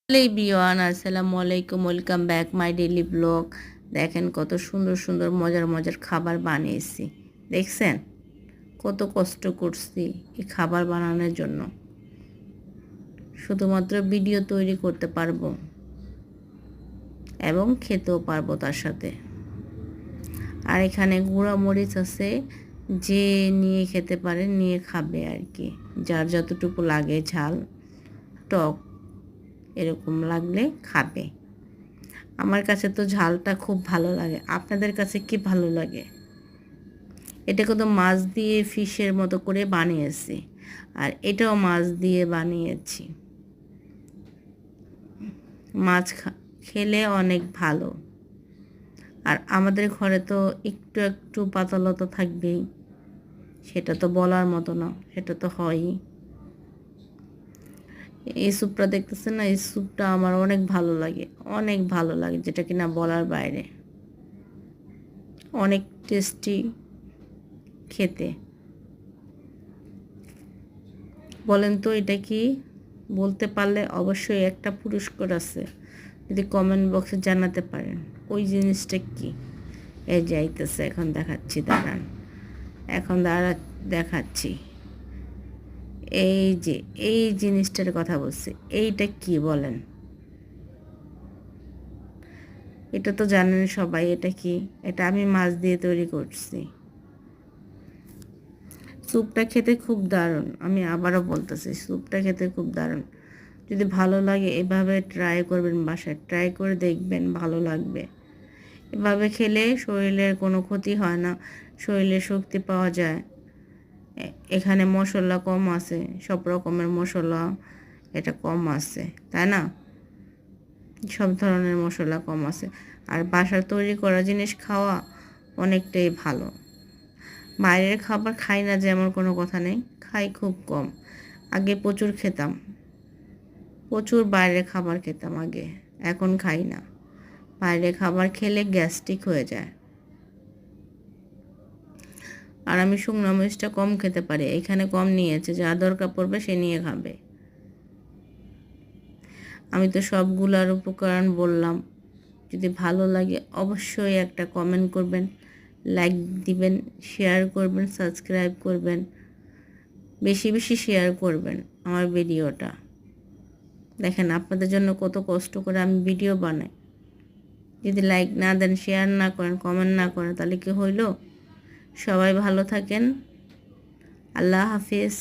Hello everyone, আসসালামু আলাইকুম। Welcome back my daily blog. দেখেন কত সুন্দর সুন্দর মজার মজার খাবার বানিয়েছি। দেখছেন কত কষ্ট করছি এই খাবার বানানোর জন্য। শুধুমাত্র ভিডিও তৈরি করতে পারবো এবং খেতেও পারবো তার সাথে। আর এখানে গুঁড়া মরিচ আছে, যে নিয়ে খেতে পারে নিয়ে খাবে আর কি, যার যতটুকু লাগে ঝাল টক এরকম লাগলে খাবে। আমার কাছে তো ঝালটা খুব ভালো লাগে। আপনাদের কাছে কি ভালো লাগে? এটাকে তো মাছ দিয়ে ফিশের মতো করে বানিয়েছি, আর এটাও মাছ দিয়ে বানিয়েছি। মাছ খেলে অনেক ভালো। আর আমাদের ঘরে তো একটু একটু পাতলতা থাকবেই, সেটা তো বলার মতো না, সেটা তো হয়ই। এই স্যুপটা দেখতেছেন না, এই স্যুপটা আমার অনেক ভালো লাগে, অনেক ভালো লাগে, যেটা কিনা বলার বাইরে। অনেক টেস্টি খেতে। বলেন তো এটা কি? বলতে পারলে অবশ্যই একটা পুরস্কার আছে, যদি কমেন্ট বক্সে জানাতে পারেন ওই জিনিসটা কি। এই যাইতেছে, এখন দেখাচ্ছি, দাঁড়ান, এখন দেখাচ্ছি। এই যে এই জিনিসটার কথা বলছি, এইটা কি বলেন? এটা তো জানেন সবাই, এটা কি? এটা আমি মাছ দিয়ে তৈরি করছি। স্যুপটা খেতে খুব দারুণ, আমি আবারও বলতেছি, স্যুপটা খেতে খুব দারুণ। যদি ভালো লাগে এভাবে ট্রাই করবেন, বাসায় ট্রাই করে দেখবেন, ভালো লাগবে। এভাবে খেলে শরীরের কোনো ক্ষতি হয় না, শরীরে শক্তি পাওয়া যায়। এখানে মশলা কম আছে, সব রকমের মশলা এটা কম আছে, তাই না? সব ধরনের মশলা কম আছে। আর বাসার তৈরি করা জিনিস খাওয়া অনেকটাই ভালো। বাইরের খাবার খাই না যে এমন কোনো কথা নেই, খাই খুব কম। আগে প্রচুর খেতাম, প্রচুর বাইরের খাবার খেতাম আগে, এখন খাই না। বাইরের খাবার খেলে গ্যাস্ট্রিক হয়ে যায়। আর আমি শুকনো মরিচটা কম খেতে পারি, এখানে কম নিয়েছে, যা দরকার পড়বে সে নিয়ে খাবে। আমি তো সবগুলার উপকরণ বললাম। যদি ভালো লাগে অবশ্যই একটা কমেন্ট করবেন, লাইক দিবেন, শেয়ার করবেন, সাবস্ক্রাইব করবেন, বেশি বেশি শেয়ার করবেন আমার ভিডিওটা। দেখেন আপনাদের জন্য কত কষ্ট করে আমি ভিডিও বানাই। যদি লাইক না দেন, শেয়ার না করেন, কমেন্ট না করেন, তাহলে কি হইল? সবাই ভালো থাকেন। আল্লাহ হাফিজ।